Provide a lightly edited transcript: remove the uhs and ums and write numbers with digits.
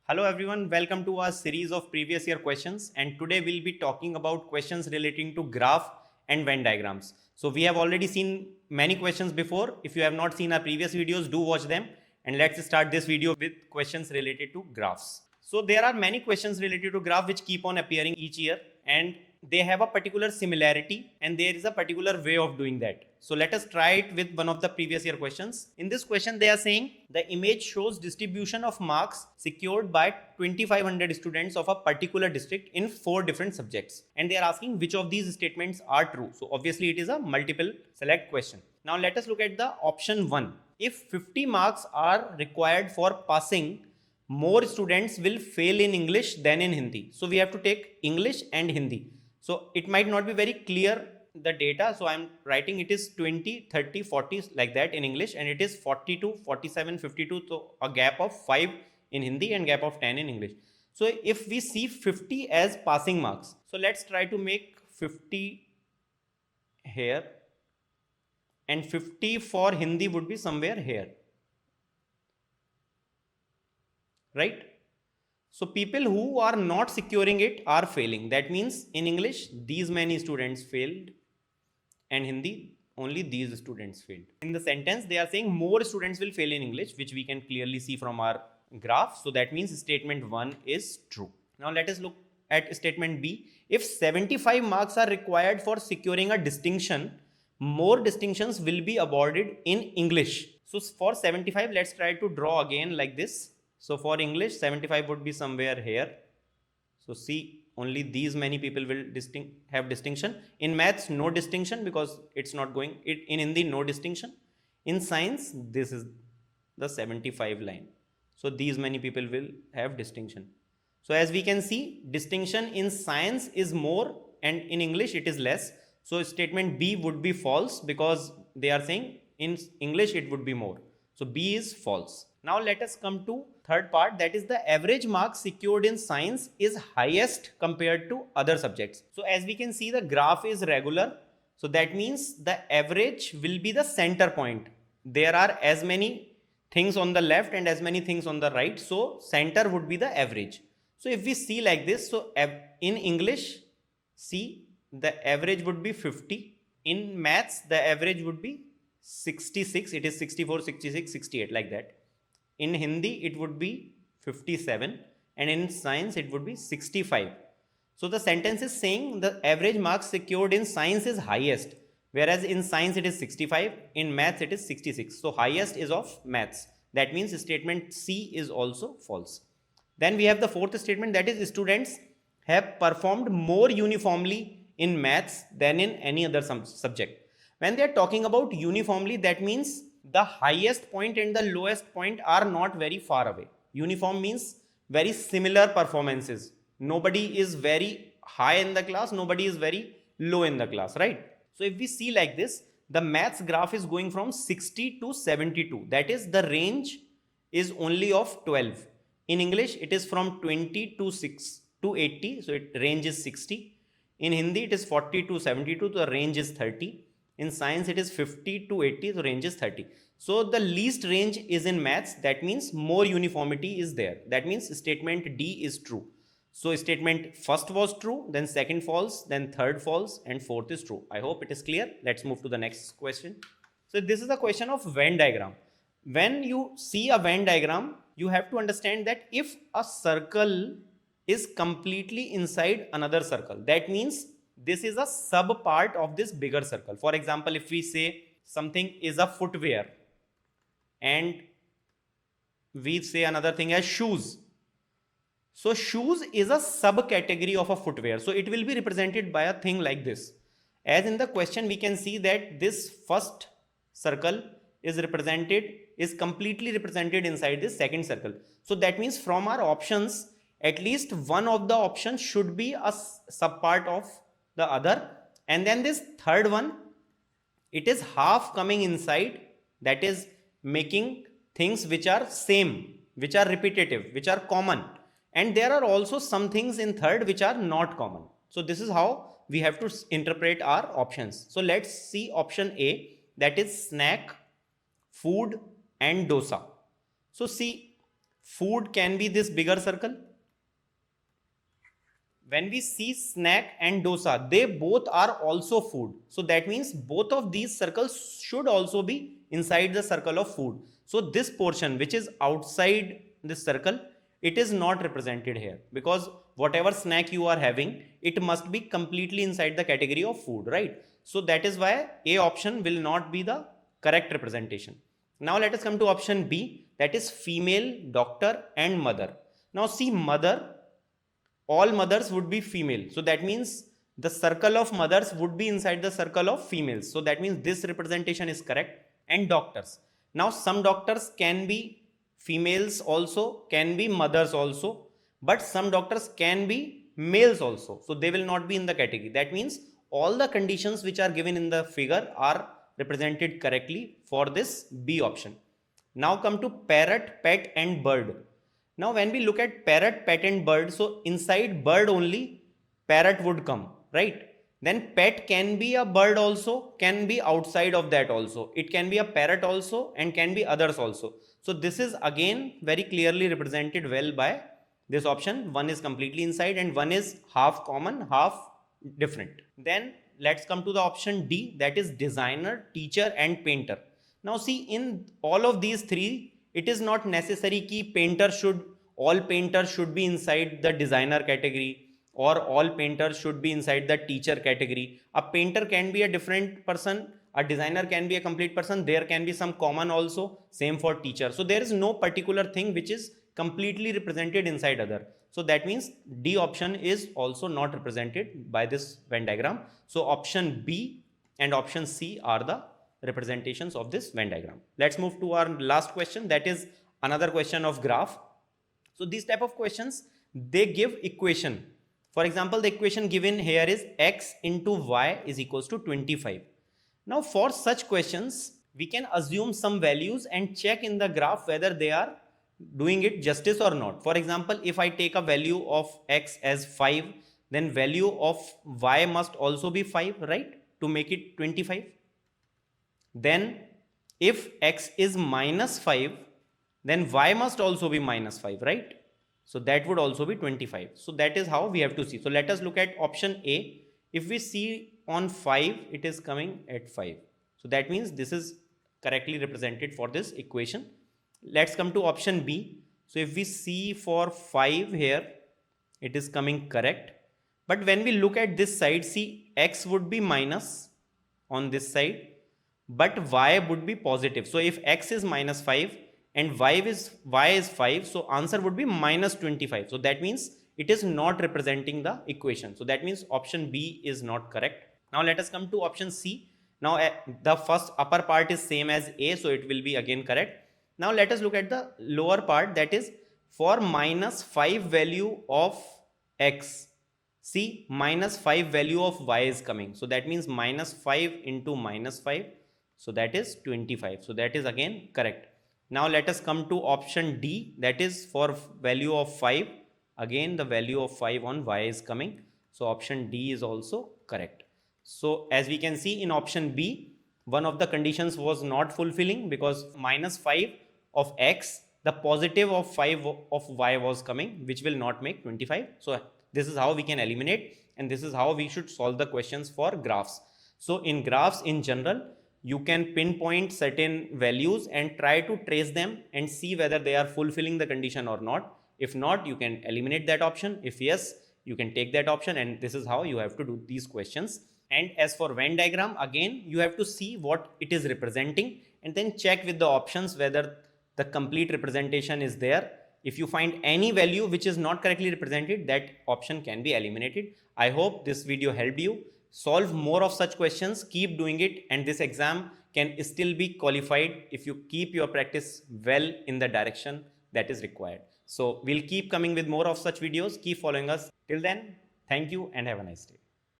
Hello everyone, welcome to our series of previous year questions, and today we'll be talking about questions relating to graph and Venn diagrams. So we have already seen many questions before. If you have not seen our previous videos, do watch them, and let's start this video with questions related to graphs. So there are many questions related to graph which keep on appearing each year, and they have a particular similarity and there is a particular way of doing that. So let us try it with one of the previous year questions. In this question they are saying the image shows distribution of marks secured by 2500 students of a particular district in 4 different subjects, and they are asking which of these statements are true. So obviously it is a multiple select question. Now let us look at the option 1. If 50 marks are required for passing, more students will fail in English than in Hindi. So we have to take English and Hindi. So it might not be very clear the data. So I'm writing it is 20, 30, 40 like that in English, and it is 42, 47, 52. So a gap of 5 in Hindi and gap of 10 in English. So if we see 50 as passing marks, so let's try to make 50 here, and 50 for Hindi would be somewhere here. Right? So people who are not securing it are failing. That means in English, these many students failed, and Hindi, only these students failed. In the sentence, they are saying more students will fail in English, which we can clearly see from our graph. So that means statement 1 is true. Now let us look at statement B. If 75 marks are required for securing a distinction, more distinctions will be awarded in English. So for 75, let's try to draw again like this. So for English, 75 would be somewhere here. So see, only these many people will have distinction. In maths, no distinction because it's not going. In Hindi, no distinction. In science, this is the 75 line. So these many people will have distinction. So as we can see, distinction in science is more and in English it is less. So statement B would be false because they are saying in English it would be more. So B is false. Now let us come to third part, that is the average marks secured in science is highest compared to other subjects. So as we can see, the graph is regular. So that means the average will be the center point. There are as many things on the left and as many things on the right. So center would be the average. So if we see like this, so in English, see the average would be 50. In maths, the average would be 66. It is 64, 66, 68 like that. In Hindi, it would be 57, and in science, it would be 65. So the sentence is saying the average marks secured in science is highest, whereas in science it is 65, in maths it is 66. So highest is of maths. That means statement C is also false. Then we have the fourth statement, that is students have performed more uniformly in maths than in any other subject. When they are talking about uniformly, that means the highest point and the lowest point are not very far away. Uniform means very similar performances. Nobody is very high in the class, nobody is very low in the class, right? So if we see like this, the maths graph is going from 60 to 72. That is, the range is only of 12. In English, it is from 20 to 6 to 80. So it range is 60. In Hindi, it is 40 to 72. So the range is 30. In science, it is 50 to 80, so range is 30. So the least range is in maths. That means more uniformity is there. That means statement D is true. So statement first was true, then second false, then third false, and fourth is true. I hope it is clear. Let's move to the next question. So this is a question of Venn diagram. When you see a Venn diagram, you have to understand that if a circle is completely inside another circle, that means this is a sub part of this bigger circle. For example, if we say something is a footwear and we say another thing as shoes. So shoes is a subcategory of a footwear. So it will be represented by a thing like this. As in the question, we can see that this first circle is completely represented inside this second circle. So that means from our options, at least one of the options should be a subpart of the other, and then this third one, it is half coming inside, that is making things which are same, which are repetitive, which are common, and there are also some things in third which are not common. So this is how we have to interpret our options. So let's see option A, that is snack, food and dosa. So see, food can be this bigger circle. When we see snack and dosa, they both are also food. So that means both of these circles should also be inside the circle of food. So this portion which is outside this circle, it is not represented here, because whatever snack you are having, it must be completely inside the category of food, right? So that is why A option will not be the correct representation. Now let us come to option B, that is female, doctor and mother. Now see, mother, all mothers would be female. So that means the circle of mothers would be inside the circle of females. So that means this representation is correct. And doctors. Now some doctors can be females also, can be mothers also, but some doctors can be males also. So they will not be in the category. That means all the conditions which are given in the figure are represented correctly for this B option. Now come to parrot, pet and bird. Now when we look at parrot, pet and bird, so inside bird only parrot would come, right? Then pet can be a bird also, can be outside of that also. It can be a parrot also and can be others also. So this is again very clearly represented well by this option. One is completely inside and one is half common, half different. Then let's come to the option D, that is designer, teacher and painter. Now see, in all of these three, it is not necessary ki all painters should be inside the designer category, or all painters should be inside the teacher category. A painter can be a different person, a designer can be a complete person, there can be some common also, same for teacher. So there is no particular thing which is completely represented inside other. So that means D option is also not represented by this Venn diagram. So option B and option C are the representations of this Venn diagram. Let's move to our last question, that is another question of graph. So these type of questions, they give equation. For example, the equation given here is x into y is equals to 25. Now for such questions, we can assume some values and check in the graph whether they are doing it justice or not. For example, if I take a value of x as 5, then value of y must also be 5, right? To make it 25. Then if x is minus 5, then y must also be minus 5, right? So that would also be 25. So that is how we have to see. So let us look at option A. If we see on 5, it is coming at 5. So that means this is correctly represented for this equation. Let's come to option B. So if we see for 5 here, it is coming correct. But when we look at this side, see, x would be minus on this side, but y would be positive. So if x is minus 5 and y is 5, so answer would be minus 25. So that means it is not representing the equation. So that means option B is not correct. Now let us come to option C. Now the first upper part is same as A, so it will be again correct. Now let us look at the lower part, that is for minus 5 value of x. See, minus 5 value of y is coming. So that means minus 5 into minus 5. So that is 25. So that is again correct. Now let us come to option D, that is for value of 5. Again the value of 5 on y is coming. So option D is also correct. So as we can see in option B, one of the conditions was not fulfilling because minus 5 of x, the positive of 5 of y was coming, which will not make 25. So this is how we can eliminate, and this is how we should solve the questions for graphs. So in graphs in general, you can pinpoint certain values and try to trace them and see whether they are fulfilling the condition or not. If not, you can eliminate that option. If yes, you can take that option, and this is how you have to do these questions. And as for Venn diagram, again, you have to see what it is representing and then check with the options whether the complete representation is there. If you find any value which is not correctly represented, that option can be eliminated. I hope this video helped you. Solve more of such questions, keep doing it, and this exam can still be qualified if you keep your practice well in the direction that is required. So we'll keep coming with more of such videos. Keep following us. Till then, thank you and have a nice day.